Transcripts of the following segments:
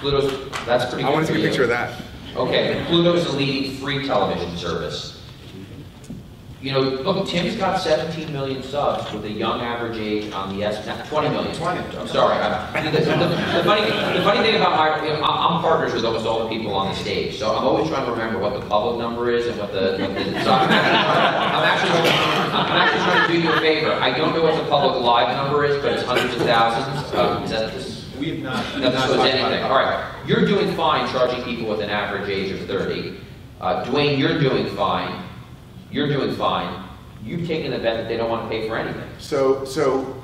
Pluto's, that's pretty good. I want to take a picture of that. Okay, Pluto's the leading free television service. You know, look, Tim's got 17 million subs with a young average age on the 20 million. 20. I'm sorry. The funny thing about my, you know, I'm partners with almost all the people on the stage, so I'm always trying to remember what the public number is and what the so I'm actually trying to do you a favor. I don't know what the public live number is, but it's hundreds of thousands. Is that this? We have not. That shows anything. All right. You're doing fine charging people with an average age of 30. Dwayne, you're doing fine. You're doing fine. You've taken the bet that they don't want to pay for anything. So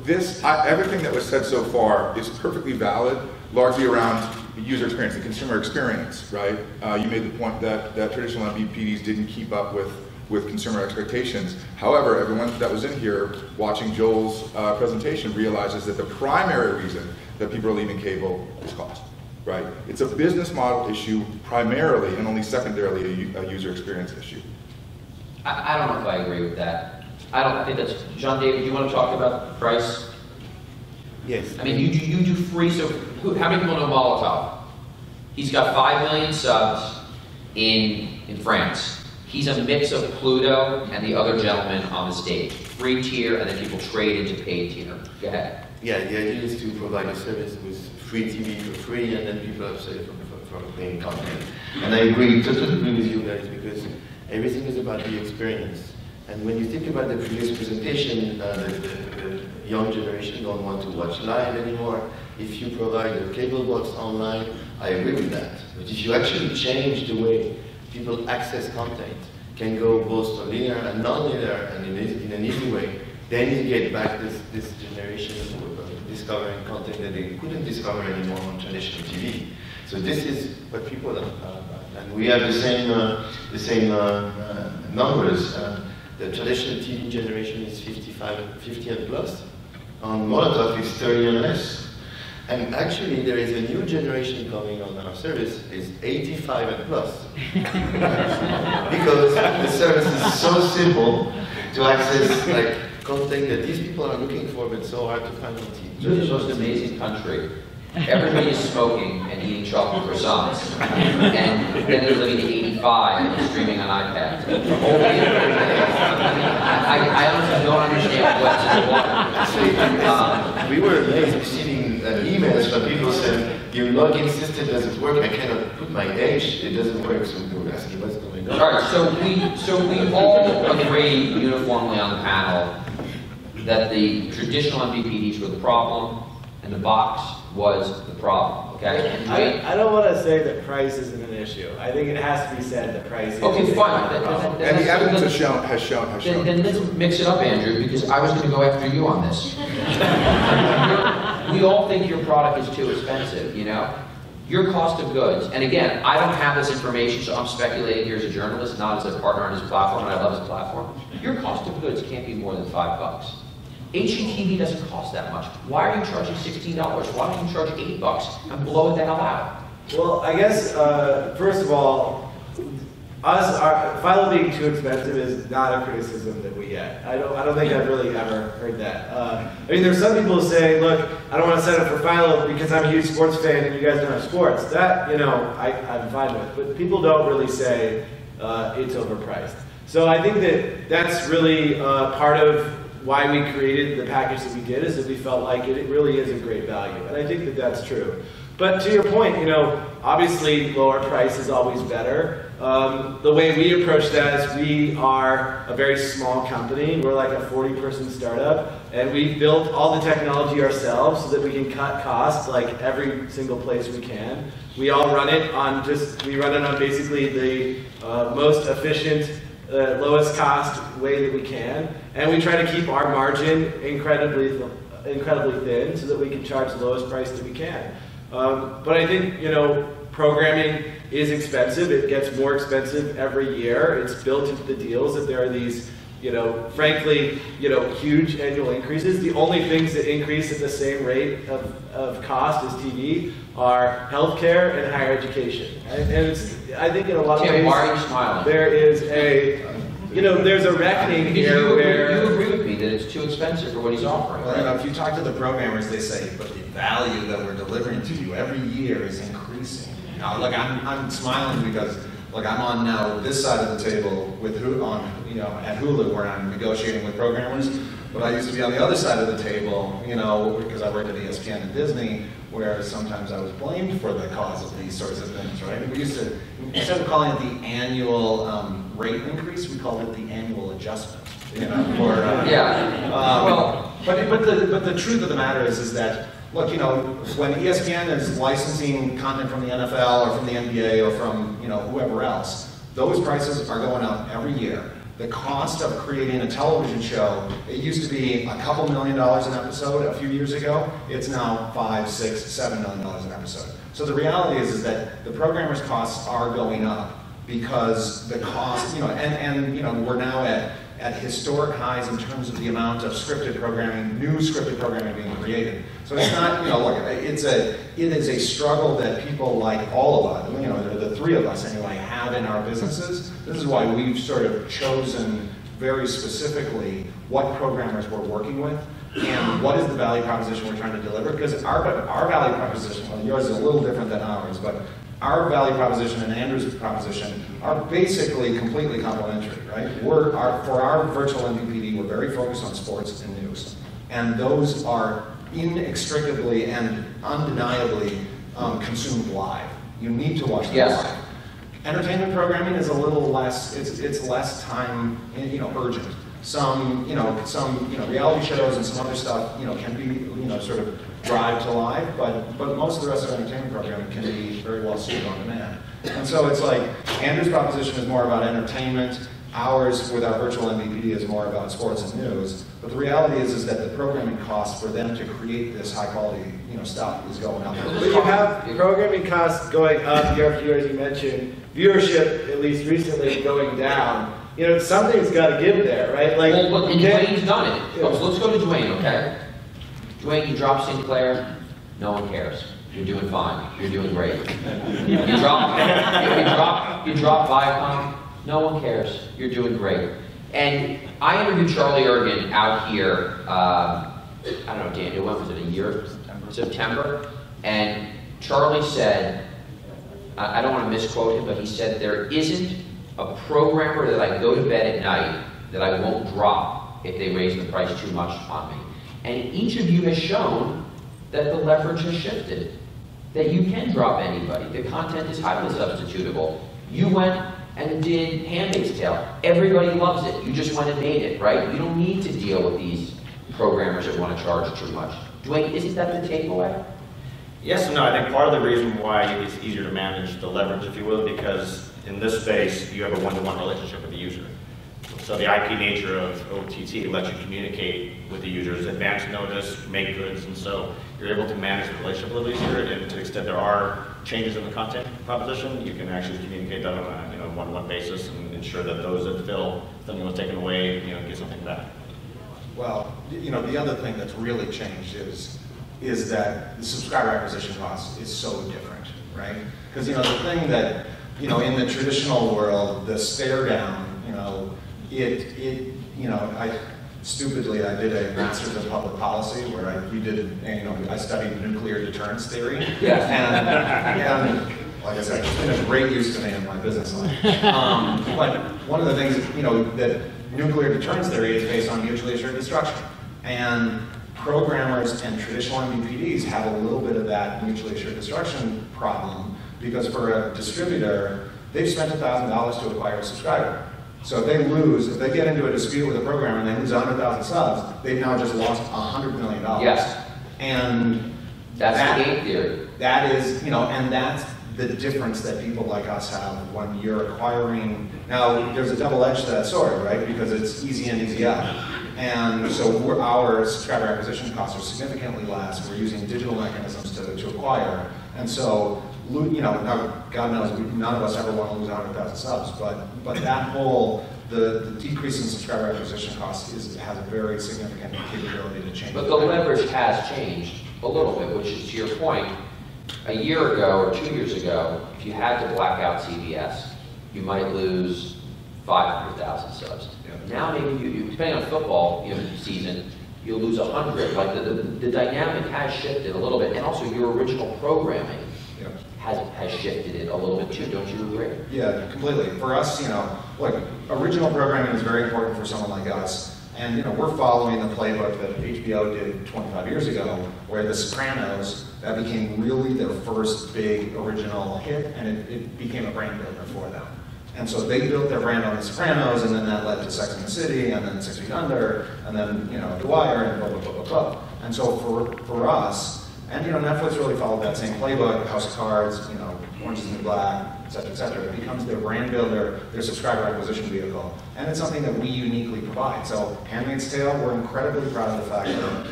this, everything that was said so far is perfectly valid, largely around the user experience, the consumer experience, right? You made the point that traditional MVPDs didn't keep up with consumer expectations. However, everyone that was in here watching Joel's presentation realizes that the primary reason that people are leaving cable is cost, right? It's a business model issue primarily and only secondarily a user experience issue. I don't know if I agree with that. I think that's, JeanDavid, do you want to talk about the price? Yes. I mean, you do free, so how many people know Molotov? He's got 5 million subs in France. He's a mix of Pluto and the other gentleman on the stage. Free tier, and then people trade into paid tier. Go ahead. Yeah, the idea is to provide a service with free TV for free, and then people upsell from paying content. And I totally agree with you guys, because everything is about the experience. And when you think about the previous presentation, the young generation don't want to watch live anymore. If you provide a cable box online, I agree with that. But if you actually change the way people access content, can go both linear and non-linear, and in an easy way, then you get back this generation of discovering content that they couldn't discover anymore on traditional TV. So this is what people are, and we have the same numbers. The traditional TV generation is 50 and plus. On Molotov, it's 30 and less. And actually, there is a new generation coming on our service, is 85 and plus. Because the service is so simple to access, like, content that these people are looking for, but so hard to find on TV. You're the most amazing country. Everybody is smoking and eating chocolate croissants, and then they're living to 85 and streaming on iPads. I honestly don't understand what's in the water. We were amazed receiving emails from people saying, your login system doesn't work, I cannot put my age, it doesn't work, so we were asking what's going on. All right, so we all agree uniformly on the panel that the traditional MVPDs were the problem, and the box was the problem, okay? I don't want to say that price isn't an issue. I think it has to be said that price is okay, fine. And the evidence has shown. Then let's mix it up, Andrew, because I was going to go after you on this. We all think your product is too expensive, you know? Your cost of goods, and again, I don't have this information, so I'm speculating here as a journalist, not as a partner on his platform, and I love his platform. Your cost of goods can't be more than $5. HGTV doesn't cost that much. Why are you charging $16? Why don't you charge $8 and blow it the hell out? Well, I guess, first of all, Philo being too expensive is not a criticism that we get. I don't think I've really ever heard that. I mean, there's some people who say, look, I don't want to sign up for Philo because I'm a huge sports fan and you guys don't have sports. That, you know, I'm fine with. But people don't really say it's overpriced. So I think that that's really part of why we created the package that we did, is that we felt like it really is a great value. And I think that that's true. But to your point, you know, obviously lower price is always better. The way we approach that is we are a very small company. We're like a 40-person startup, and we built all the technology ourselves so that we can cut costs like every single place we can. We all run it on basically the most efficient, lowest cost way that we can, and we try to keep our margin incredibly thin so that we can charge the lowest price that we can. But I think, you know, programming is expensive. It gets more expensive every year. It's built into the deals that there are these, you know, frankly, you know, huge annual increases. The only things that increase at the same rate of cost as TV are healthcare and higher education. And it's, I think in a lot of ways, why are you smiling? there is a, you know, there's a reckoning here where... You agree with me that it's too expensive for what he's offering. Well, you know, if you talk to the programmers, they say, but the value that we're delivering to you every year is increasing. Now, look, I'm smiling because, look, I'm on now this side of the table with at Hulu, where I'm negotiating with programmers. But I used to be on the other side of the table, you know, because I worked at ESPN and Disney, where sometimes I was blamed for the cause of these sorts of things, right? We used to, instead of calling it the annual rate increase, we called it the annual adjustment. You know, but the truth of the matter is that, look, you know, when ESPN is licensing content from the NFL or from the NBA or from, you know, whoever else, those prices are going up every year. The cost of creating a television show, it used to be a couple $1 million an episode a few years ago. It's now $5, $6, $7 million an episode. So the reality is that the programmers' costs are going up because the cost, you know, and you know, we're now at historic highs in terms of the amount of scripted programming, new scripted programming being created. So it's not, you know, look, it is a struggle that people like all of us, you know, the three of us anyway, have in our businesses. This is why we've sort of chosen very specifically what programmers we're working with and what is the value proposition we're trying to deliver. Because our value proposition, well, yours is a little different than ours, but our value proposition and Andrew's proposition are basically completely complementary, right? For our virtual MVPD, we're very focused on sports and news. And those are inextricably and undeniably consumed live. You need to watch them live. Entertainment programming is a little less, it's less time, you know, urgent. Some reality shows and some other stuff, you know, can be, you know, sort of drive to live, but most of the rest of entertainment programming can be very well suited on demand. And so it's like, Andrew's proposition is more about entertainment, ours with our virtual MVPD is more about sports and news, but the reality is that the programming cost for them to create this high quality, you know, stuff is going up. But you have programming costs going up year after year, as you mentioned, viewership, at least recently, going down. You know, something's got to give there, right? Like, well, look, and Dwayne's done it. Yeah. Let's go to Dwayne, okay? Dwayne, you drop Sinclair, no one cares. You're doing fine. You're doing great. You drop Viacom, no one cares. You're doing great. And I interviewed Charlie Ergen out here, I don't know, Daniel, when was it, a year? September. And Charlie said, I don't want to misquote him, but he said, there isn't a programmer that I go to bed at night that I won't drop if they raise the price too much on me. And each of you has shown that the leverage has shifted, that you can drop anybody. The content is highly substitutable. You went and did Handmaid's Tale. Everybody loves it. You just went and made it, right? You don't need to deal with these programmers that want to charge too much. Dwayne, isn't that the takeaway? Yes and no. I think part of the reason why it's easier to manage the leverage, if you will, because in this space, you have a one-to-one relationship with the user. So the IP nature of OTT lets you communicate with the users, advance notice, make goods, and so you're able to manage the relationship a little easier. And to the extent there are changes in the content proposition, you can actually communicate that on a one-to-one basis and ensure that those that fill something was taken away, get something back. Well, the other thing that's really changed is that the subscriber acquisition cost is so different, right? Because the thing that in the traditional world, the stare down, I did a master's in public policy where I studied nuclear deterrence theory. Yes. And like I said, it's been a great use to me in my business life. But one of the things, that nuclear deterrence theory is based on mutually assured destruction. And programmers and traditional MVPDs have a little bit of that mutually assured destruction problem because for a distributor, they've spent $1,000 to acquire a subscriber. So if they get into a dispute with a programmer and they lose 100,000 subs, they've now just lost $100 million. Yes. And that's the game theory. That is, and that's the difference that people like us have when you're acquiring. Now, there's a double edge to that sword, right? Because it's easy in, easy out. And so our subscriber acquisition costs are significantly less. We're using digital mechanisms to acquire. And so, now, God knows, none of us ever want to lose 100,000 subs, but that the decrease in subscriber acquisition costs has a very significant capability to change. But the leverage has changed a little bit, which is to your point. A year ago or 2 years ago, if you had to black out CBS, you might lose 500,000 subs. Now maybe you, depending on football season, you'll lose 100. Like the dynamic has shifted a little bit, and also your original programming has shifted it a little bit too. Don't you agree? Yeah, completely. For us, look, original programming is very important for someone like us. And we're following the playbook that HBO did 25 years ago, where The Sopranos, that became really their first big original hit, and it became a brand builder for them. And so they built their brand on The Sopranos, and then that led to Sex and the City, and then 6 Feet Under, and then Dwyer, and blah, blah, blah, blah, blah. And so for us, and Netflix really followed that same playbook, House of Cards, Orange is the New Black, et cetera, et cetera. It becomes their brand builder, their subscriber acquisition vehicle. And it's something that we uniquely provide. So Handmaid's Tale, we're incredibly proud of the fact that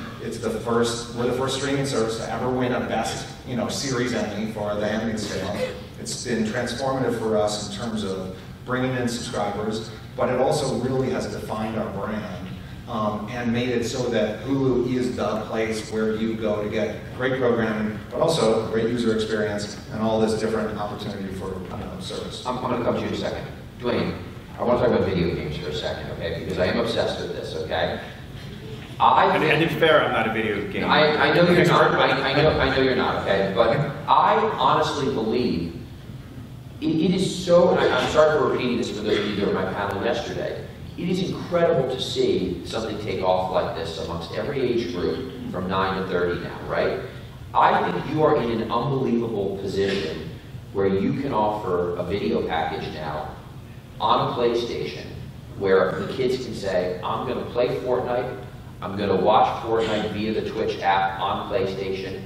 we're the first streaming service to ever win a best, series Emmy for The Handmaid's Tale. It's been transformative for us in terms of bringing in subscribers, but it also really has defined our brand and made it so that Hulu is the place where you go to get great programming, but also great user experience and all this different opportunity for service. I'm going to come to you in a second. Dwayne, I want to talk about video games for a second, okay? Because I am obsessed with this, okay? And to be fair, I'm not a video game. I know you're not. I know you're not, okay? But I honestly believe it is so, and I'm sorry for repeating this for those of you that were on my panel yesterday. It is incredible to see something take off like this amongst every age group from 9 to 30 now, right? I think you are in an unbelievable position where you can offer a video package now on a PlayStation where the kids can say, I'm going to play Fortnite, I'm going to watch Fortnite via the Twitch app on PlayStation.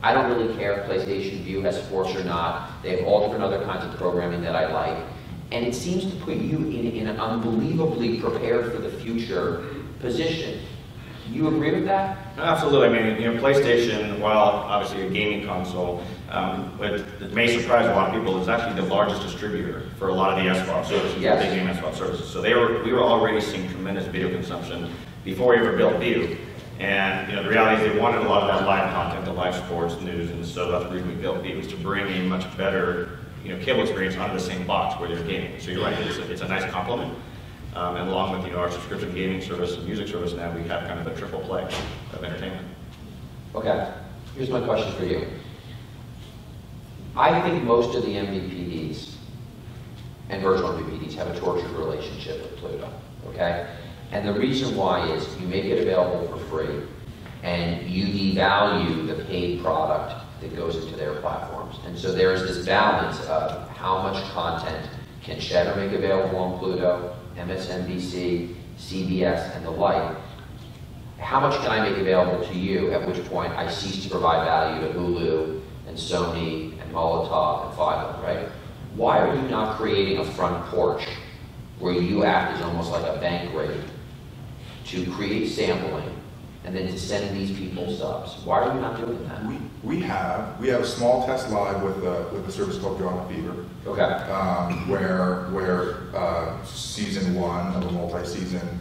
I don't really care if PlayStation View has sports or not. They have all different other kinds of programming that I like. And it seems to put you in an unbelievably prepared for the future position. You agree with that? Absolutely. I mean, PlayStation, while obviously a gaming console, but it may surprise a lot of people, it's actually the largest distributor for a lot of the SVOD services, big game SVOD services. So we were already seeing tremendous video consumption before we ever built View. And the reality is they wanted a lot of that live content, the live sports, news, and so that's the reason we built View, was to bring a much better cable experience onto the same box where they're gaming. So you're right, it's a nice complement. And along with our subscription gaming service and music service now, we have kind of a triple play of entertainment. Okay, here's my question for you. I think most of the MVPDs and virtual MVPDs have a tortured relationship with Pluto, okay? And the reason why is you make it available for free and you devalue the paid product that goes into their platforms. And so there is this balance of how much content can Cheddar make available on Pluto, MSNBC, CBS, and the like. How much can I make available to you, at which point I cease to provide value to Hulu and Sony and Molotov and Philo, right? Why are you not creating a front porch where you act as almost like a bank rate to create sampling and then to send these people subs? Why are you not doing that? We have a small test live with a service called JeanDavid. Okay. Where season 1 of a multi-season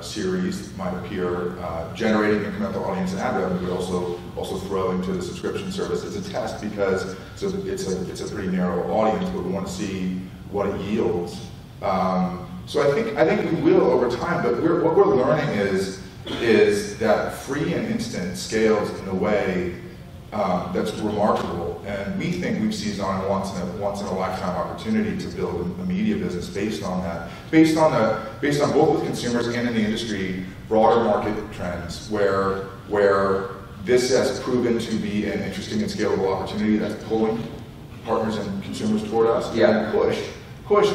series might appear, generating incremental audience and ad revenue, but also throwing to the subscription service. It's a test because it's a pretty narrow audience, but we want to see what it yields. So I think we will over time, but what we're learning is that free and instant scales in a way that's remarkable, and we think we've seized on a once in a lifetime opportunity to build a media business based on that, based on both with consumers and in the industry broader market trends, where this has proven to be an interesting and scalable opportunity that's pulling partners and consumers toward us. Yeah. And push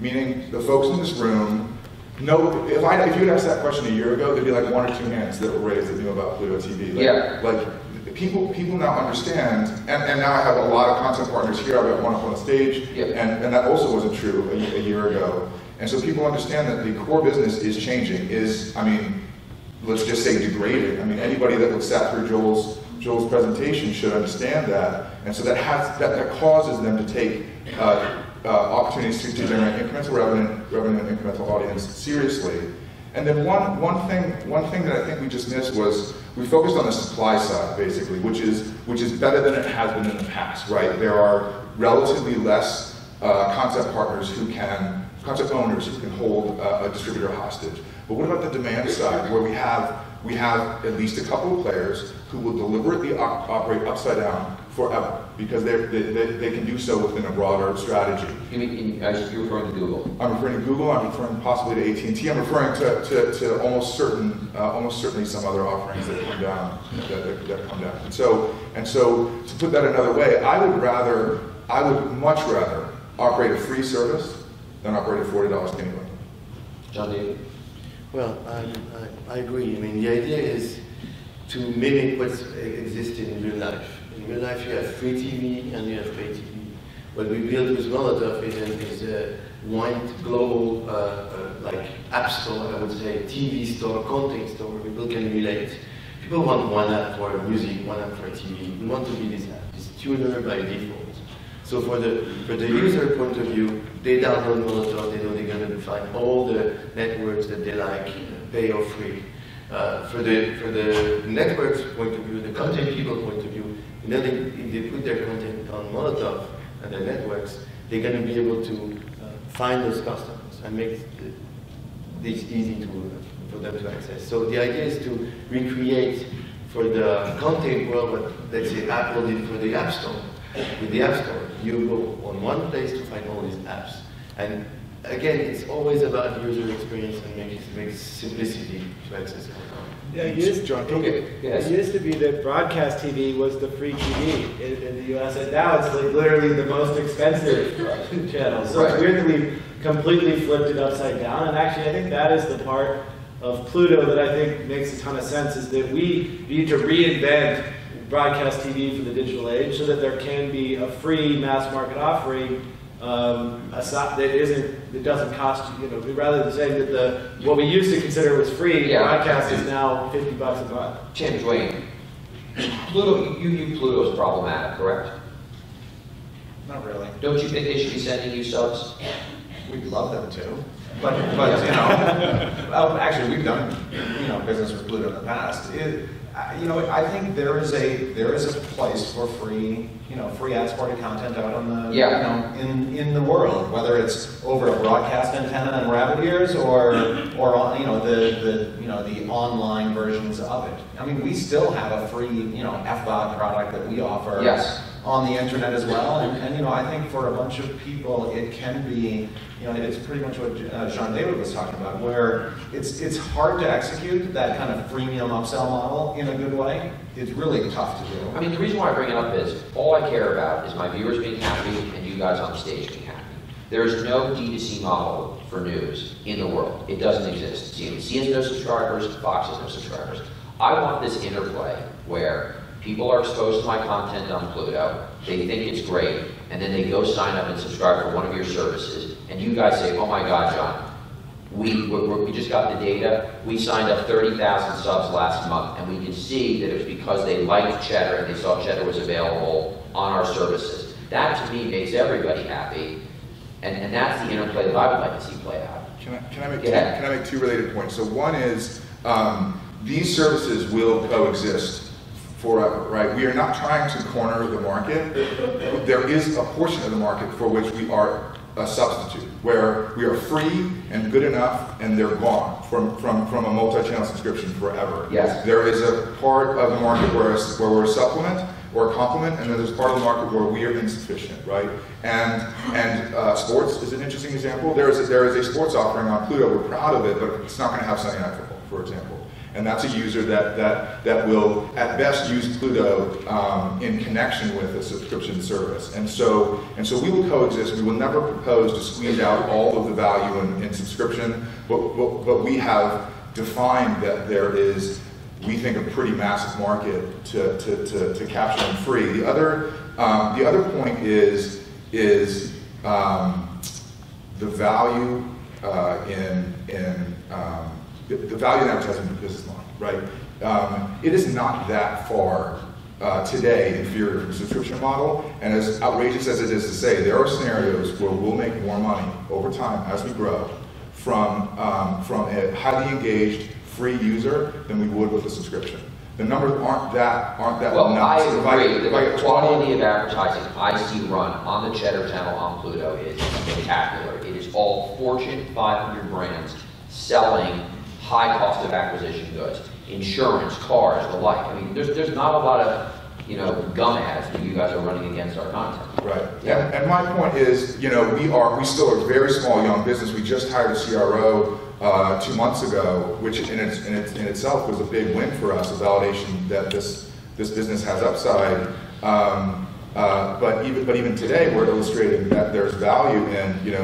meaning the folks in this room. No, if you had asked that question a year ago, there'd be like 1 or 2 hands that were raised that knew about Pluto TV. Like people now understand, and now I have a lot of content partners here. I've got one up on the stage, and that also wasn't true a year ago. And so people understand that the core business is changing. Let's just say degrading. Anybody that sat through Joel's presentation should understand that, and so that causes them to take opportunities to generate incremental revenue and incremental audience seriously. And then one thing that I think we just missed was we focused on the supply side basically, which is better than it has been in the past, right? There are relatively less content partners who can concept owners who can hold a distributor hostage. But what about the demand side, where we have at least a couple of players who will deliberately operate upside down forever, because they can do so within a broader strategy. You mean, you're referring to Google? I'm referring to Google, I'm referring possibly to AT&T, I'm referring to almost certainly some other offerings that come down, that come down. And so, to put that another way, I would much rather operate a free service than operate at $40 anyway. JeanDavid? Well, I agree. I mean, the idea is to mimic what's existing in real life. In real life, you have free TV and you have pay TV. What we built with Molotov is a wide global, like app store, I would say, TV store, content store, where people can relate. People want one app for music, one app for TV. We want to be this app. It's tuner by default. So for the user point of view, they download Molotov, they know they're going to find all the networks that they like, pay or free. For the network's point of view, the content people point of view, if they put their content on Molotov and their networks, they're going to be able to find those customers and make this easy for them to access. So the idea is to recreate for the content world what, let's say, Apple did for the App Store. With the App Store, you go on one place to find all these apps. And again, it's always about user experience and make simplicity to access content. Yeah, it used to be that broadcast TV was the free TV in the US, and now it's like literally the most expensive channel. So it's weird that we completely flipped it upside down. And actually, I think that is the part of Pluto that I think makes a ton of sense, is that we need to reinvent broadcast TV for the digital age so that there can be a free mass market offering that doesn't cost you, rather than saying that what we used to consider was free, broadcast is now $50 a month. Dwayne, Pluto, you view Pluto as problematic, correct? Not really. Don't you think they should be sending you subs? We'd love them to, but actually we've done business with Pluto in the past. I think there is a place for free ad-supported content out on the in the world, whether it's over a broadcast antenna and rabbit ears or on the online versions of it. I mean, we still have a free FBOD product that we offer on the internet as well, and I think for a bunch of people it can be it's pretty much what JeanDavid was talking about, where it's hard to execute that kind of freemium upsell model in a good way. It's really tough to do. I mean, the reason why I bring it up is all I care about is my viewers being happy and you guys on the stage being happy. There is no D2C model for news in the world. It doesn't exist. CNBC has no subscribers, Fox has no subscribers. I want this interplay where people are exposed to my content on Pluto, they think it's great, and then they go sign up and subscribe for one of your services, and you guys say, oh my God, John, we just got the data, we signed up 30,000 subs last month, and we can see that it was because they liked Cheddar and they saw Cheddar was available on our services. That, to me, makes everybody happy, and that's the interplay that I would like to see play out. Can I make two related points? So one is, these services will coexist forever, right? We are not trying to corner the market. There is a portion of the market for which we are a substitute, where we are free and good enough, and they're gone from a multi-channel subscription forever. Yes. There is a part of the market where we're a supplement or a complement, and then there's part of the market where we are insufficient, right? And sports is an interesting example. There is a sports offering on Pluto. We're proud of it, but it's not going to have Sunday Night Football, for example. And that's a user that will, at best, use Pluto in connection with a subscription service. And so we will coexist. We will never propose to squeeze out all of the value in subscription, but we have defined that there is, we think, a pretty massive market to capture them free. The other point is the value the value in advertising in the business model, right? It is not that far today inferior from the subscription model, and as outrageous as it is to say, there are scenarios where we'll make more money over time as we grow from a highly engaged free user than we would with a subscription. The numbers aren't that Well, I nuts. agree. Like The quality of advertising I see run on the Cheddar channel on Pluto is spectacular. It is all Fortune 500 brands selling high cost of acquisition goods, insurance, cars, the like. I mean, there's not a lot of, you know, gum ads that you guys are running against our content. Right. Yeah. And my point is, you know, we still are a very small young business. We just hired a CRO 2 months ago, which in itself was a big win for us, a validation that this business has upside. But even today, we're illustrating that there's value in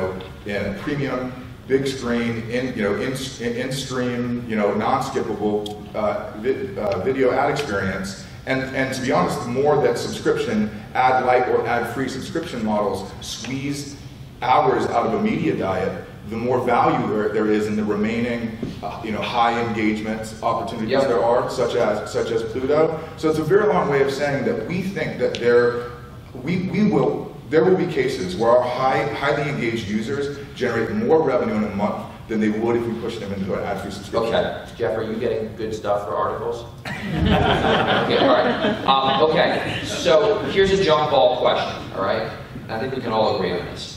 a premium, big screen, in-stream, non-skippable video ad experience. And to be honest, the more that subscription, ad-light or ad-free subscription models squeeze hours out of a media diet, the more value there is in the remaining, high engagement opportunities there are, such as Pluto. So it's a very long way of saying that we think that there will be cases where our highly engaged users generate more revenue in a month than they would if we pushed them into an ad-free subscription. Okay, Jeff, are you getting good stuff for articles? Okay, all right. Okay, so here's a jump ball question, all right? I think we can all agree on this.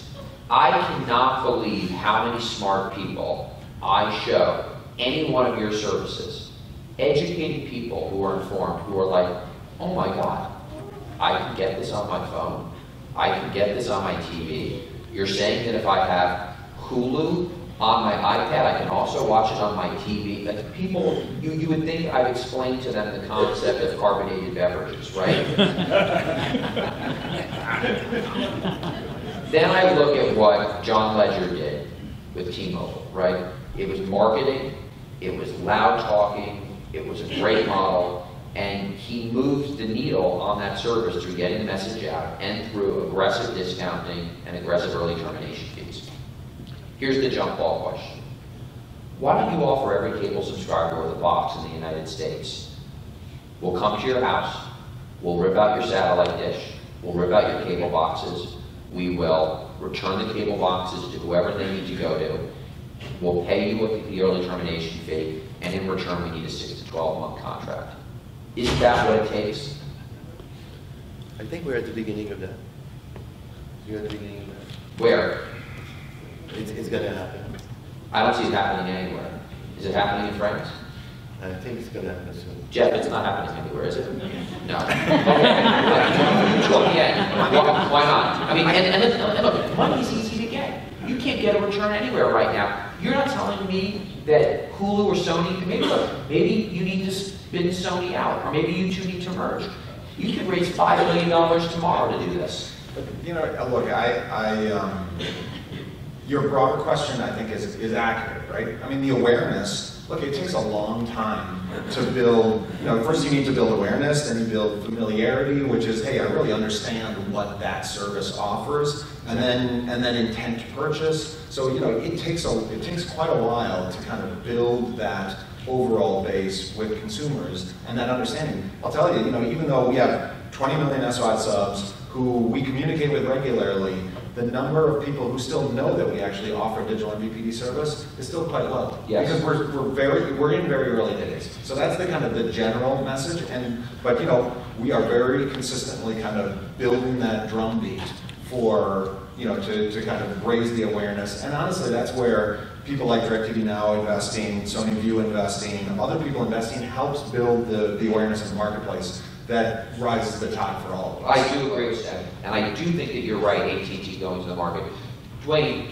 I cannot believe how many smart people I show any one of your services, educated people who are informed, who are like, oh my God, I can get this on my phone. I can get this on my TV. You're saying that if I have Hulu on my iPad, I can also watch it on my TV. Like people, you would think I've explained to them the concept of carbonated beverages, right? Then I look at what John Ledger did with T-Mobile, right? It was marketing, it was loud talking, it was a great model, and he moved the needle on that service through getting the message out and through aggressive discounting and aggressive early termination fees. Here's the jump ball question. Why don't you offer every cable subscriber with a box in the United States? We'll come to your house, we'll rip out your satellite dish, we'll rip out your cable boxes, we will return the cable boxes to whoever they need to go to, we'll pay you the early termination fee, and in return we need a 6 to 12 month contract. Isn't that what it takes? I think we're at the beginning of that. You're at the beginning of that. Where? It's going to happen. I don't see it happening anywhere. Is it happening in France? I think it's going to happen soon. Jeff, it's not happening anywhere, is it? No. Okay. Well, yeah. Why not? I mean, and look, money is easy to get. You can't get a return anywhere right now. You're not telling me that Hulu or Sony, maybe you need to spin Sony out, or maybe you two need to merge. You could raise $5 million tomorrow to do this. But, look, your broader question, I think, is accurate, right? I mean, the awareness, look, it takes a long time to build, first you need to build awareness, then you build familiarity, which is, hey, I really understand what that service offers, and then intent to purchase. So, it takes quite a while to kind of build that overall base with consumers and that understanding. I'll tell you, even though we have 20 million SVOD subs who we communicate with regularly, the number of people who still know that we actually offer digital MVPD service is still quite low. Yes. Because we're in very early days. So that's the kind of the general message. But we are very consistently kind of building that drumbeat for to kind of raise the awareness. And honestly, that's where people like DirecTV Now investing, Sony View investing, other people investing helps build the awareness in the marketplace that rises to the top for all of us. I do agree with that, and I do think that you're right, AT&T going to the market. Dwayne,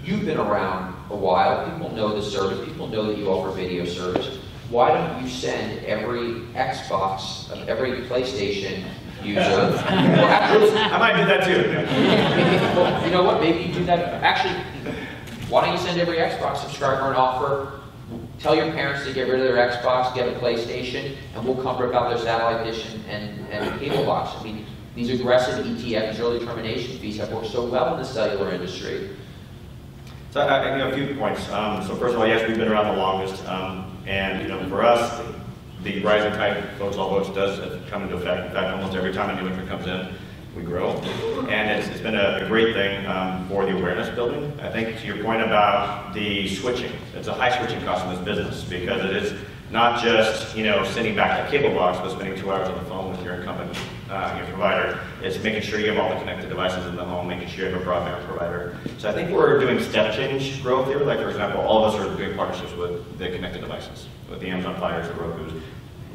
you've been around a while, people know the service, people know that you offer video service. Why don't you send every Xbox, every PlayStation user, well, actually, I might do that too. well, you know what, maybe you do that, actually, why don't you send every Xbox subscriber an offer? Tell your parents to get rid of their Xbox, get a PlayStation, and we'll come rip out their satellite dish and cable box. I mean, these aggressive ETF, these early termination fees have worked so well in the cellular industry. So I think a few points. So first of all, yes, we've been around the longest, and for us, the rising tide floats all boats does come into effect. In fact, almost every time a new entrant comes in, we grow, and it's been a great thing for the awareness building. I think to your point about the switching, it's a high switching cost in this business because it is not just, you know, sending back that cable box, but spending 2 hours on the phone with your incumbent your provider. It's making sure you have all the connected devices in the home, making sure you have a broadband provider. So I think we're doing step change growth here. Like, for example, all of us are doing partnerships with the connected devices, with the Amazon Fires, the Rokus.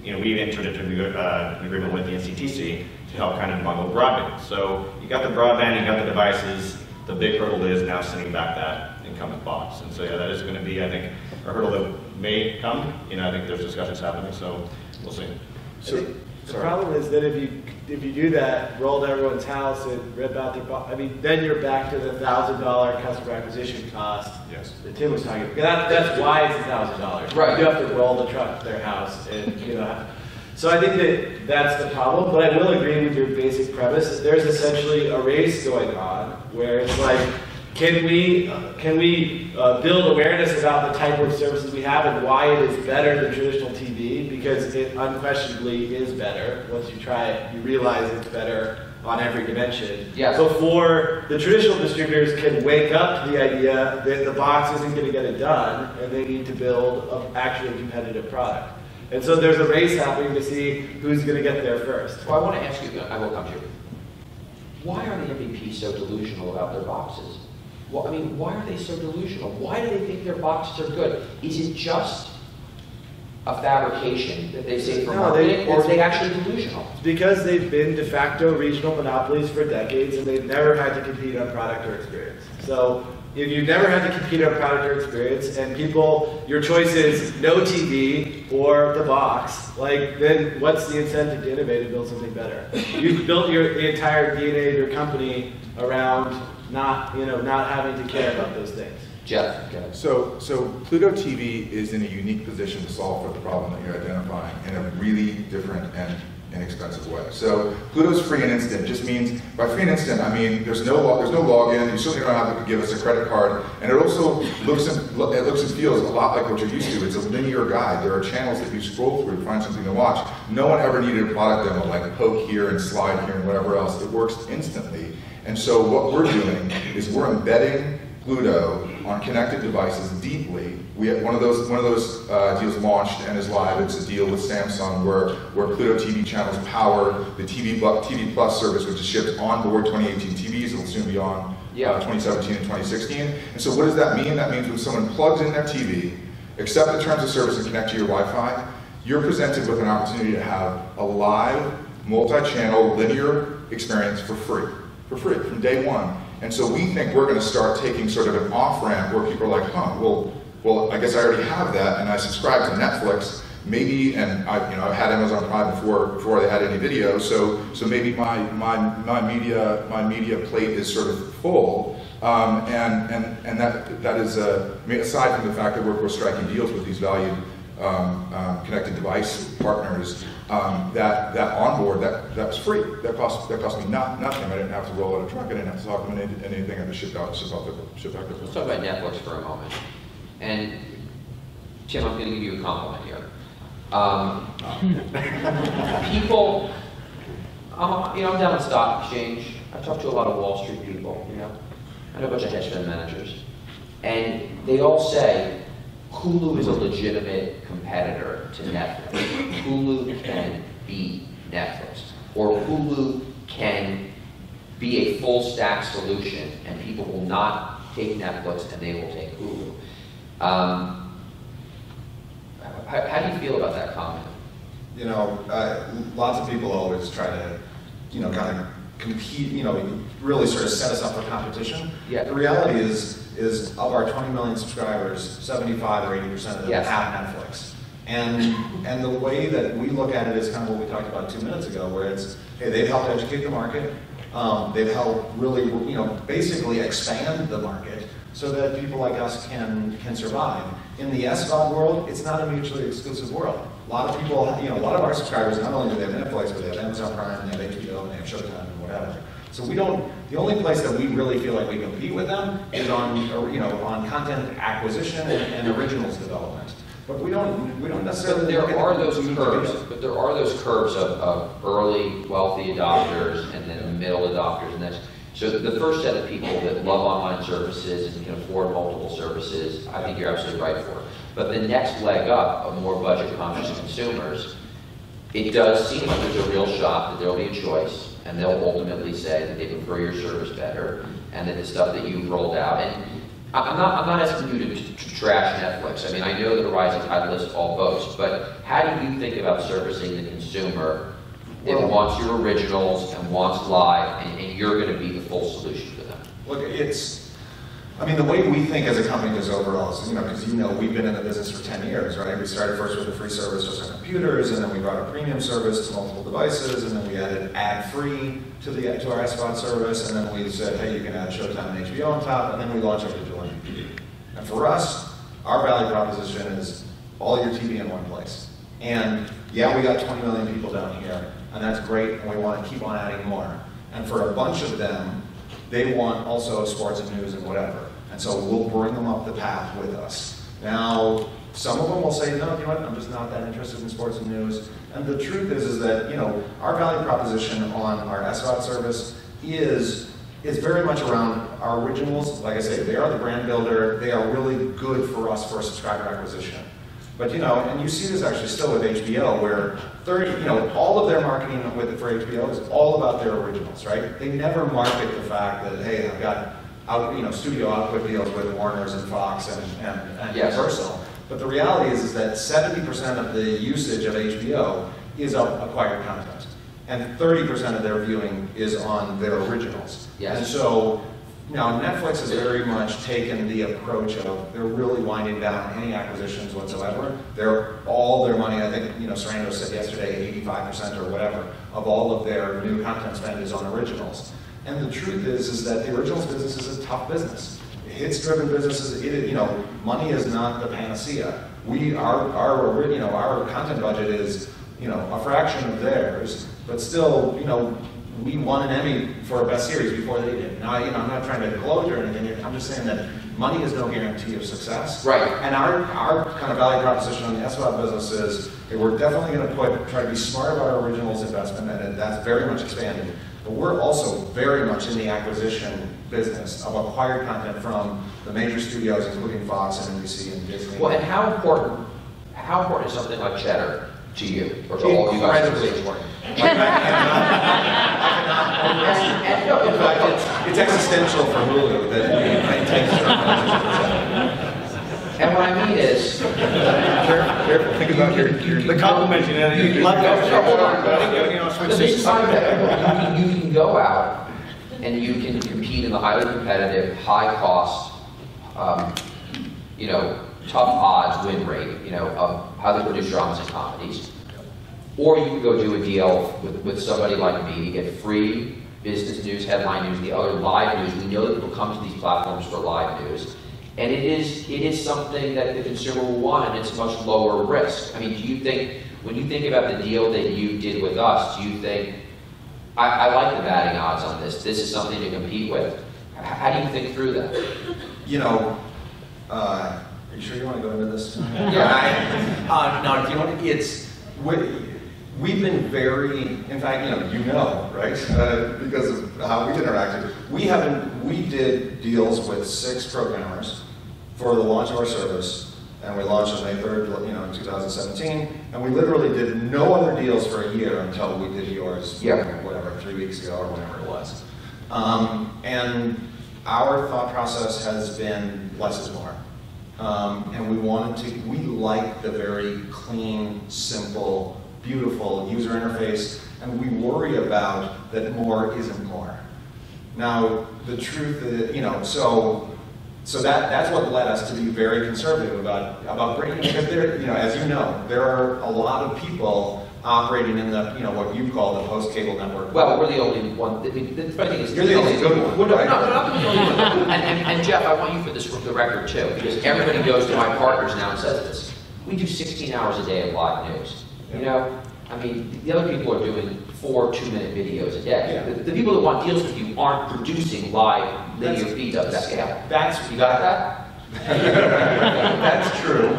You know, we entered into an agreement with the NCTC to help kind of bundle broadband. So you got the broadband, you got the devices. The big hurdle is now sending back that incumbent box. And so yeah, that is going to be, I think, a hurdle that may come. You know, I think there's discussions happening, so we'll see. So the problem is that if you do that, roll to everyone's house and rip out their box, I mean, then you're back to the $1,000 customer acquisition cost. Yes. That Tim was talking about. That's why it's $1,000. Right. You have to roll the truck to their house, and you know. So I think that that's the problem. But I will agree with your basic premise. There's essentially a race going on where it's like, can we build awareness about the type of services we have and why it is better than traditional TV? Because it unquestionably is better. Once you try it, you realize it's better on every dimension. Yeah. So for the traditional distributors can wake up to the idea that the box isn't going to get it done, and they need to build an actually competitive product. And so there's a race happening to see who's going to get there first. Well, I want to ask you, I will come to you. Why are the MVPs so delusional about their boxes? Well, I mean, why are they so delusional? Why do they think their boxes are good? Is it just a fabrication that they say for marketing, or are they actually delusional? It's because they've been de facto regional monopolies for decades, and they've never had to compete on product or experience. So if you've never had to compete on product or experience, and people, your choice is no TV or the box, like, then what's the incentive to innovate and build something better? You've built the entire DNA of your company around not having to care about those things. Jeff. So Pluto TV is in a unique position to solve for the problem that you're identifying in a really different and inexpensive way. So Pluto's free and instant just means, by free and instant, I mean there's no login. You certainly don't have to give us a credit card, and it also looks and feels a lot like what you're used to. It's a linear guide. There are channels that you scroll through to find something to watch. No one ever needed a product demo like poke here and slide here and whatever else. It works instantly. And so what we're doing is we're embedding Pluto on connected devices deeply. We have one of those deals launched and is live. It's a deal with Samsung where Pluto TV channels power the TV Plus service, which is shipped on board 2018 TVs. It'll soon be on 2017 and 2016. And so what does that mean? That means when someone plugs in their TV, accept the terms of service and connect to your Wi-Fi, you're presented with an opportunity to have a live, multi-channel, linear experience for free from day one. And so we think we're going to start taking sort of an off-ramp where people are like, well, I guess I already have that, and I subscribe to Netflix, maybe, and I've had Amazon Prime before they had any video, so maybe my media plate is sort of full, and that is aside from the fact that we're striking deals with these valued connected device partners, that onboard, that's free. That cost me nothing. I didn't have to roll out a truck. I didn't have to talk them into anything. I just ship back there. Let's talk about Netflix for a moment. And Tim, I'm going to give you a compliment here. People, I'm down at the stock exchange. I talk to a lot of Wall Street people. I know a bunch of hedge fund managers, and they all say Hulu is a legitimate competitor to Netflix. Hulu can beat Netflix, or Hulu can be a full stack solution, and people will not take Netflix and they will take Hulu. How do you feel about that comment? Lots of people always try to, kind of compete, really sort of set us up for competition. Yeah. The reality is of our 20 million subscribers, 75 or 80% of them have Netflix. And the way that we look at it is kind of what we talked about 2 minutes ago, where it's, hey, they've helped educate the market. They've helped really, basically expand the market so that people like us can survive. In the SVOD world, it's not a mutually exclusive world. A lot of people, a lot of our subscribers, not only do they have Netflix, but they have Amazon Prime, they have HBO, and they have Showtime, and whatever. So the only place that we really feel like we compete with them is on content acquisition and originals development. But we don't necessarily. But there are those curves of early wealthy adopters and then middle adopters, and that's. So the first set of people that love online services and can afford multiple services, I think you're absolutely right for. But the next leg up of more budget-conscious consumers, it does seem like there's a real shot that there'll be a choice, and they'll ultimately say that they prefer your service better, and that the stuff that you've rolled out. And I'm not asking you to trash Netflix. I mean, I know that a rising tide lifts all boats, but how do you think about servicing the consumer that wants your originals and wants live, and you're going to be the full solution for them? Look, I mean, the way we think as a company is overall is, because we've been in the business for 10 years, right? We started first with a free service just on computers, and then we brought a premium service to multiple devices, and then we added ad-free to our SVOD service, and then we said, hey, you can add Showtime and HBO on top, and then we launched our digital MVPD. And for us, our value proposition is all your TV in one place. And yeah, we got 20 million people down here, and that's great, and we want to keep on adding more. And for a bunch of them, they want also sports and news and whatever. And so we'll bring them up the path with us. Now, some of them will say, no, you know what, I'm just not that interested in sports and news. And the truth is that, our value proposition on our SVOD service is very much around our originals. Like I say, they are the brand builder. They are really good for us for subscriber acquisition. But, and you see this actually still with HBO, where all of their marketing for HBO is all about their originals, right? They never market the fact that, hey, I've got studio output deals with Warner's and Fox and Universal. But the reality is that 70% of the usage of HBO is acquired content, and 30% of their viewing is on their originals. Yes. And so now Netflix has very much taken the approach of they're really winding down any acquisitions whatsoever. All their money, I think Sarando said yesterday, 85% or whatever of all of their new content spend is on originals. And the truth is that the originals business is a tough business. Hits-driven businesses, money is not the panacea. Our content budget is, a fraction of theirs, but still, we won an Emmy for Best Series before they did. Now, I'm not trying to gloat or anything. I'm just saying that money is no guarantee of success. Right. And our kind of value proposition on the SVOD business is that we're definitely going to try to be smart about our originals investment, and that's very much expanding. But we're also very much in the acquisition business of acquired content from the major studios, including Fox and NBC and Disney. Well, and how important is something like Cheddar to you, or to all of you guys? Incredibly important. In fact, it's existential for Hulu that we maintain certain. And what I mean is, Careful, think about The compliment, you let the big side that you can go out and you can compete in the highly competitive, high cost, tough odds win rate, of how they produce dramas and comedies. Or you can go do a deal with somebody like me to get free business news, headline news, the other live news. We know that people come to these platforms for live news. And it is something that the consumer will want, and it's much lower risk. I mean, do you think, when you think about the deal that you did with us, do you think, I like the batting odds on this is something to compete with. How do you think through that? Are you sure you want to go into this? Yeah. No, we've been very, in fact, right? Because of how we interacted. We did deals with 6 programmers for the launch of our service, and we launched on May 3rd, in 2017, and we literally did no other deals for a year until we did yours, whatever, 3 weeks ago or whatever it was. And our thought process has been less is more. And we like the very clean, simple, beautiful user interface, and we worry about that more isn't more. Now, the truth is, so that's what led us to be very conservative about bringing, because as there are a lot of people operating in the, what you call the post-cable network. Well, we're the only one. The funny thing is, you're the only good one. Right? No, we're not the only one. And Jeff, I want you for this for the record too, because everybody goes to my partners now and says this. We do 16 hours a day of live news. I mean, the other people are doing 4 2-minute videos a day. Yeah. The people that want deals with you aren't producing live linear feeds of that scale. That's you got that? That's true.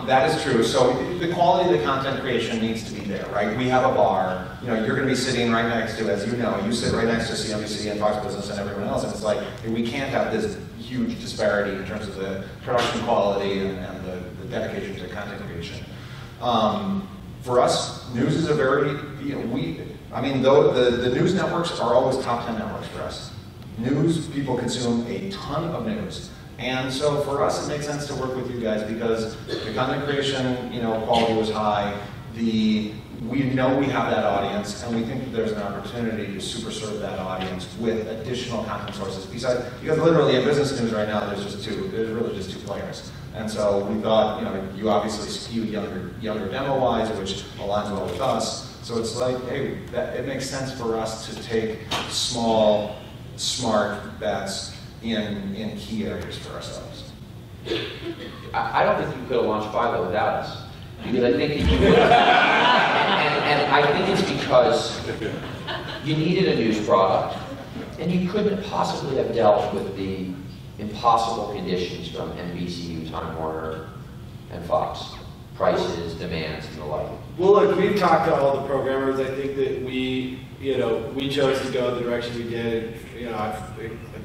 That is true. So the quality of the content creation needs to be there, right? We have a bar. You know, you're going to be sitting right next to, as you know, you sit right next to CNBC and Fox Business and everyone else, and it's like we can't have this huge disparity in terms of the production quality and the dedication to content creation. For us, news is a very, you know, I mean, though the news networks are always top 10 networks for us. News, people consume a ton of news. And so for us, it makes sense to work with you guys because the content creation, you know, quality was high. We know we have that audience, and we think that there's an opportunity to super serve that audience with additional content sources. Because literally in business news right now, there's really just two players. And so we thought, you know, you obviously skew younger demo-wise, which aligns well with us. So it's like, hey, it makes sense for us to take small, smart bets in key areas for ourselves. I don't think you could have launched Philo without us. Because I think that you would have. And I think it's because you needed a news product, and you couldn't possibly have dealt with the impossible conditions from NBCU, Time Warner, and Fox. Prices, demands, and the like. Well, look, we've talked to all the programmers. I think that we chose to go the direction we did. You know, I've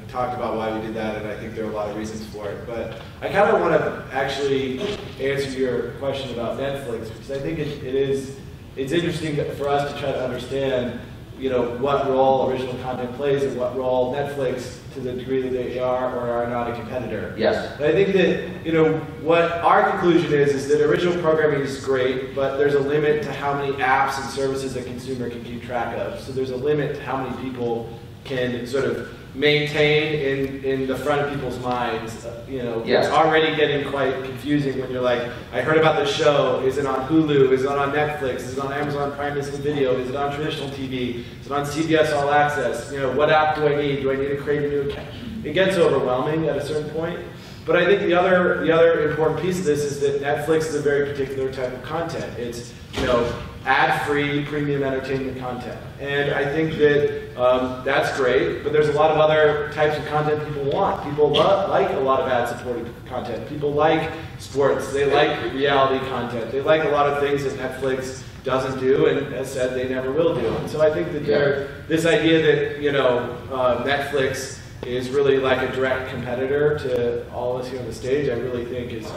talked about why we did that, and I think there are a lot of reasons for it. But I kind of want to actually answer your question about Netflix, because I think it's interesting for us to try to understand, you know, what role original content plays and what role Netflix, to the degree that they are or are not a competitor. Yes. And I think that, you know, what our conclusion is that original programming is great, but there's a limit to how many apps and services a consumer can keep track of. So there's a limit to how many people can sort of maintain in the front of people's minds. You know, yes. It's already getting quite confusing when you're like, I heard about this show. Is it on Hulu? Is it on Netflix? Is it on Amazon Prime Instant Video? Is it on traditional TV? Is it on CBS All Access? You know, what app do I need? Do I need to create a new account? It gets overwhelming at a certain point. But I think the other important piece of this is that Netflix is a very particular type of content. It's, you know, ad-free premium entertainment content. And I think that that's great, but there's a lot of other types of content people want. People like a lot of ad-supported content. People like sports. They like reality content. They like a lot of things that Netflix doesn't do, and as said, they never will do. And so I think that this idea that, you know, Netflix is really like a direct competitor to all of us here on the stage, I really think is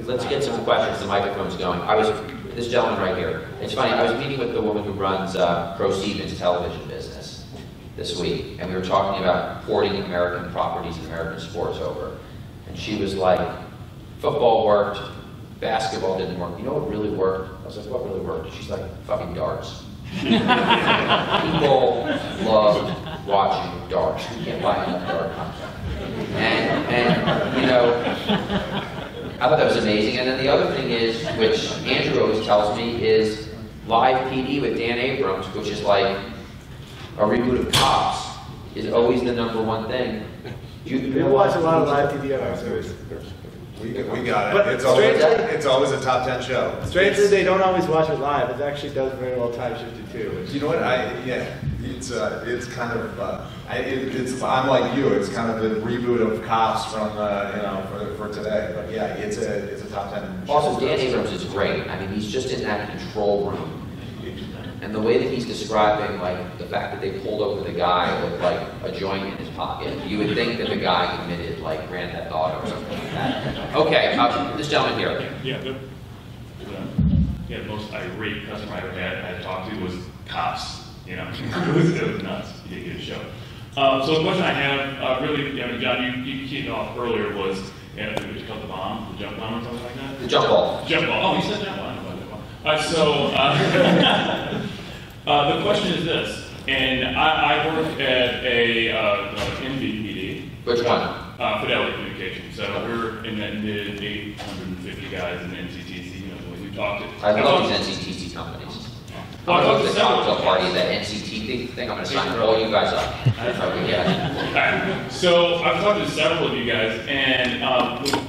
Let's get some questions. The microphone's going. This gentleman right here. It's funny, I was meeting with the woman who runs ProSieben's television business this week, and we were talking about porting American properties and American sports over. And she was like, football worked, basketball didn't work. You know what really worked? I was like, what really worked? She's like, fucking darts. People love watching darts. You can't buy enough dart content. And you know, I thought that was amazing. And then the other thing is, which Andrew always tells me, is live PD with Dan Abrams, which is like a reboot of Cops, is always the #1 thing. We watch a lot of live TV on our series. We got it. But It's always a top 10 show. Strangely, they don't always watch it live. It actually does very well time shifted too. You know what? It's kind of I'm like you. It's kind of the reboot of Cops from you know, for today. But yeah, it's a top 10. Also, Dan Abrams is great. I mean, he's just in that control room. And the way that he's describing, like, the fact that they pulled over the guy with, like, a joint in his pocket, you would think that the guy committed, like, Grand Theft Auto or something like that. Okay, this gentleman here. Yeah, the most irate customer I ever had talked to was Cops. You know, it was nuts. You didn't get a show. So the question I have, really, I mean, John, you kicked it off earlier was, it was called the bomb, the jump bomb or something like that? The jump ball. Jump ball. Oh, you said jump ball. I don't know about jump ball. The question is this, and I work at a NVPD. Which one? Fidelity Communications. So we're in that mid 850 guys in NCTC. You know, when we talked to. I love these NCTC companies. I'm going to the cocktail party at that NCT thing. I'm going to sign all you guys up. That's how we get it. So I've talked to several of you guys, and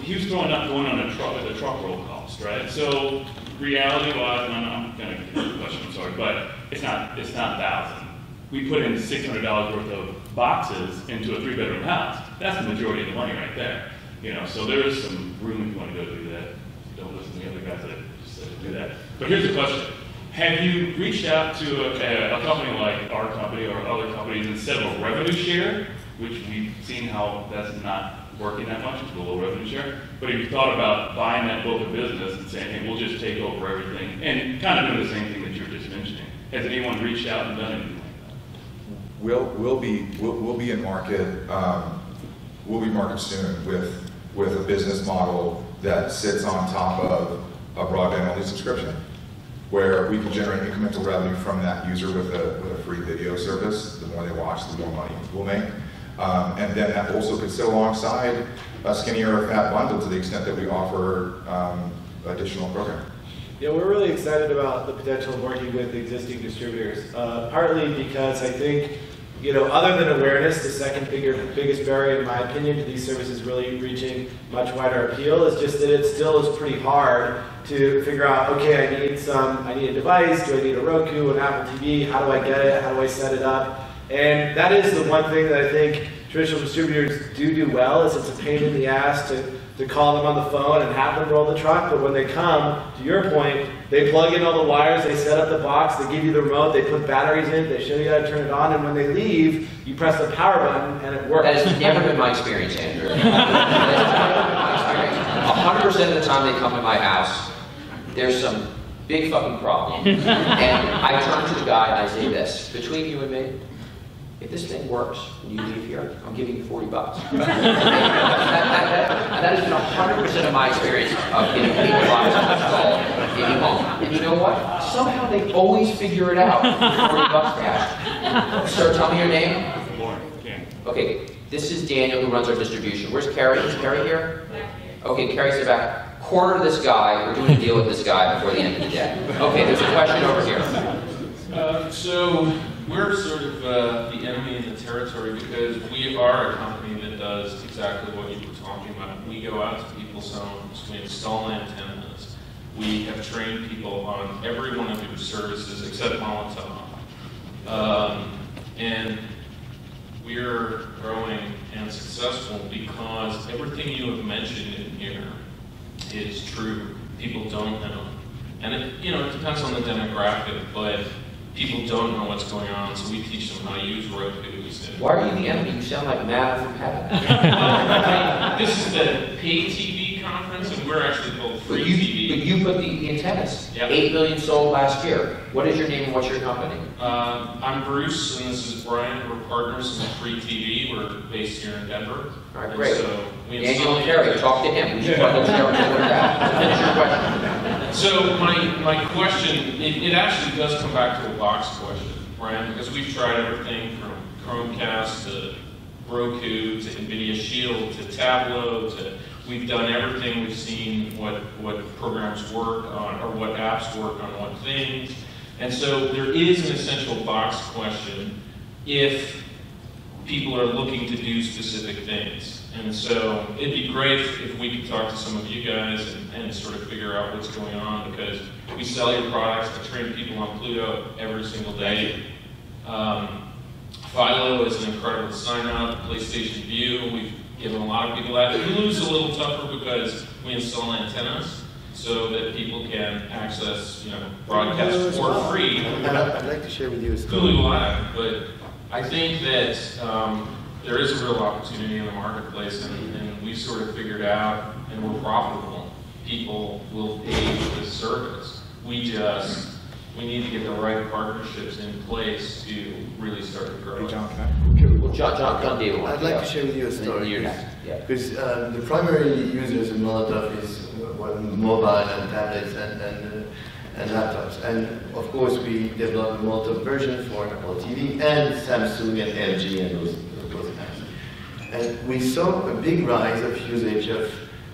he was going on a truck roll cost, right? So reality-wise, and I'm going to get the question, I'm sorry, but it's not 1,000. We put in $600 worth of boxes into a 3-bedroom house. That's the majority of the money right there. You know, so there is some room if you want to go do that. Don't listen to the other guys that just said do that. But here's the question. Have you reached out to a company like our company or other companies instead of a revenue share, which we've seen how that's not working that much, it's a low revenue share, but have you thought about buying that book of business and saying, hey, we'll just take over everything, and kind of doing the same thing that you were just mentioning? Has anyone reached out and done anything like that? We'll be in market. We'll be market soon with a business model that sits on top of a broadband-only subscription, where we can generate incremental revenue from that user with a free video service. The more they watch, the more money we'll make. And then that also could sit alongside a skinnier or fat bundle to the extent that we offer additional programming. Yeah, we're really excited about the potential of working with existing distributors, partly because I think, you know, other than awareness, the second biggest barrier, in my opinion, to these services really reaching much wider appeal is just that it still is pretty hard to figure out, okay, I need a device, do I need a Roku, an Apple TV, how do I get it, how do I set it up? And that is the one thing that I think traditional distributors do well, is it's a pain in the ass to call them on the phone and have them roll the truck, but when they come, to your point, they plug in all the wires, they set up the box, they give you the remote, they put batteries in, they show you how to turn it on, and when they leave, you press the power button and it works. That has never been my experience, Andrew. That has never been my experience. 100% of the time they come to my house, there's some big fucking problem. And I turn to the guy and I say this, between you and me, if this thing works when you leave here, I'm giving you $40. That has been 100% of my experience of getting people boxes installed in home. And you know what? Somehow they always figure it out. $40 cash. Sir, tell me your name. Okay, this is Daniel who runs our distribution. Where's Carrie? Is Carrie here? Okay, Carrie's in the back. Corner this guy. We're doing a deal with this guy before the end of the day. Okay, there's a question over here. So we're sort of the enemy in the territory because we are a company that does exactly what you were talking about. We go out to people's homes, we install antennas, we have trained people on every one of your services except Molotov. And we're growing and successful because everything you have mentioned in here is true. People don't know. And it, you know, it depends on the demographic, but people don't know what's going on, so we teach them how to use Roku's. Why are you the enemy? You sound like manna from heaven. This is the pay TV conference, and we're actually both free TV. But you put the antennas. Yep. 8 million sold last year. What is your name and what's your company? I'm Bruce, and this is Brian. We're partners in free TV. We're based here in Denver. All right, great. So Daniel and Terry, talk to him. We should bundle together with that. Finish your question. So my question, it actually does come back to a box question, Brian, because we've tried everything from Chromecast to Roku to NVIDIA Shield to Tableau to, we've done everything. We've seen what programs work on or what apps work on what things. And so there is an essential box question if people are looking to do specific things. And so it'd be great if we could talk to some of you guys and sort of figure out what's going on, because we sell your products. I train people on Pluto every single day. Philo is an incredible sign-up. PlayStation View, we've given a lot of people that. Hulu's a little tougher because we install antennas so that people can access, you know, broadcast for free. I'd like to share with you a story. Hulu Live, but I think that there is a real opportunity in the marketplace, and we sort of figured out, and we're profitable. People will pay for this service. We need to get the right partnerships in place to really start to grow. Hey, John, can Well, John David. I'd like to share with you a story. You're next. Yeah. Because the primary users in Molotov is mobile and tablets and laptops. And of course, we developed a Molotov version for Apple TV and Samsung and LG and those guys. And we saw a big rise of usage of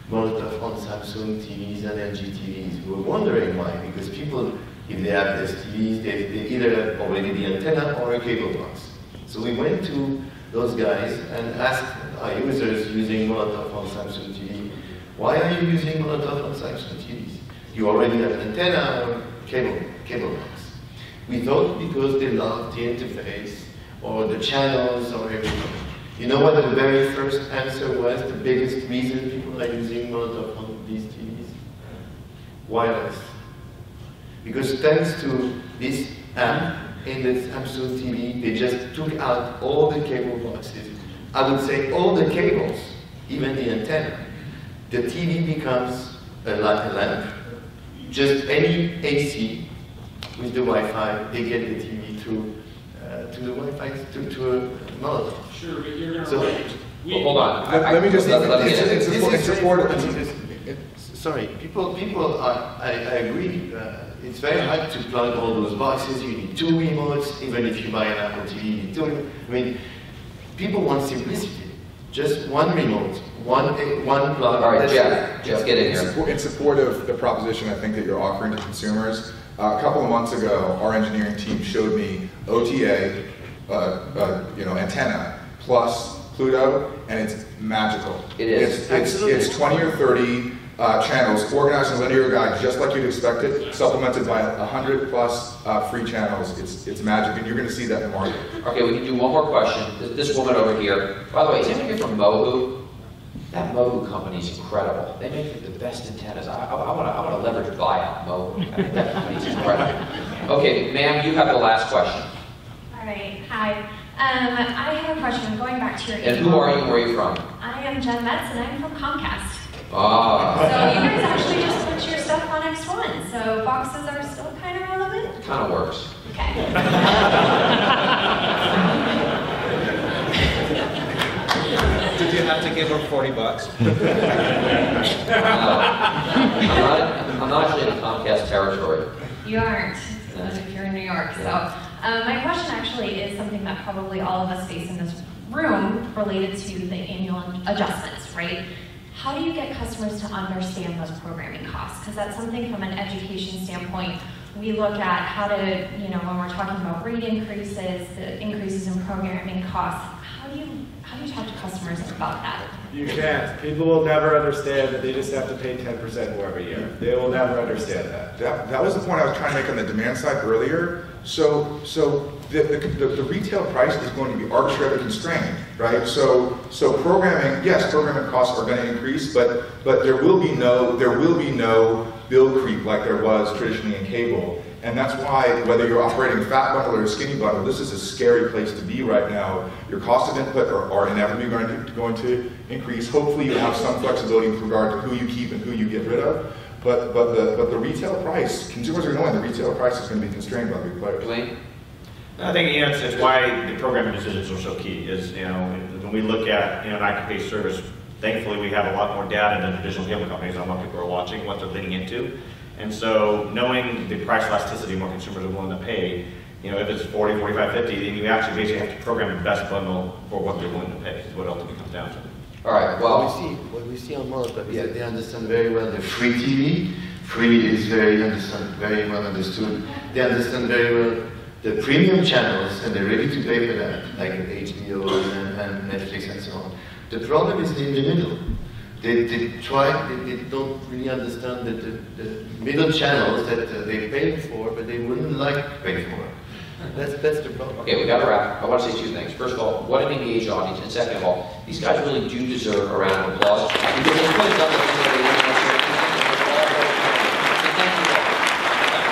Molotov on Samsung TVs and LG TVs. We were wondering why, because people, if they have these TVs, they either have already the antenna or a cable box. So we went to those guys and asked our users using Molotov on Samsung TV, why are you using Molotov on Samsung TVs? You already have an antenna or cable box. We thought because they loved the interface or the channels or everything. You know what the very first answer was? The biggest reason people are using Molotov on these TVs? Wireless. Because thanks to this amp in this Samsung TV, they just took out all the cable boxes. I would say all the cables, even the antenna. The TV becomes like a lamp. Just any AC with the Wi-Fi, they get the TV through to the Wi-Fi to a Molotov. Sure, but you're going to So- Well, hold on. Let me just, let me get it. it's support. Sorry, people I agree. It's very hard to plug all those boxes. You need 2 remotes, even if you buy an Apple TV, you need 2. I mean, people want simplicity. Just one remote, one plug. All right, That's Jeff, it. just get in here. In support of the proposition I think that you're offering to consumers, a couple of months ago, our engineering team showed me OTA, antenna, plus Pluto, and it's magical. It is. It's 20 or 30 channels, organized in a linear guide, just like you'd expect it, supplemented by 100 plus free channels. It's magic, and you're going to see that in the market. Okay, we can do one more question. This woman over here, by the way, is anyone here from Mohu? That Mohu company is incredible. They make the best antennas. I want to leverage buyout Mohu. I think that company's incredible. Okay, ma'am, you have the last question. All right, hi. I have a question going back to your And who are you and where are you from? I am Jen Metz and I'm from Comcast. Ah. So you guys actually just put your stuff on X1, so boxes are still kind of relevant? It kind of works. Okay. Did you have to give her $40? I'm not actually in Comcast territory. You aren't, if you're in New York. So my question actually is something that probably all of us face in this room related to the annual adjustments, right? How do you get customers to understand those programming costs? Because that's something from an education standpoint, we look at how to, when we're talking about rate increases, the increases in programming costs, how do you talk to customers about that? You can't. People will never understand that they just have to pay 10% more every year. They will never understand that. That was the point I was trying to make on the demand side earlier. So the retail price is going to be arbitrarily constrained, right? So programming, yes, programming costs are going to increase, but there will be no bill creep like there was traditionally in cable. And that's why, whether you're operating a fat bundle or a skinny bundle, this is a scary place to be right now. Your cost of input are inevitably going to increase. Hopefully you have some flexibility with regard to who you keep and who you get rid of. But the retail price, consumers are knowing the retail price is going to be constrained by big players. Dwayne? I think it's why the programming decisions are so key. Is when we look at an IP-based service, thankfully we have a lot more data than traditional cable companies on what people are watching, what they're leading into. And so knowing the price elasticity more consumers are willing to pay, if it's 40, 45, 50, then you actually basically have to program the best bundle for what they're willing to pay, is what ultimately comes down to. All right, well. What we see on Molotov is that they understand very well the free TV. Free is very well understood. They understand very well the premium channels, and they're ready to pay for that, like HBO and Netflix and so on. The problem is in the middle. They don't really understand the middle channels that they pay for, but they wouldn't like to pay for. That's the problem. Okay, we got to wrap. I want to say 2 things. First of all, what an engaged audience, and second of all, these guys really do deserve a round of applause because they could have done the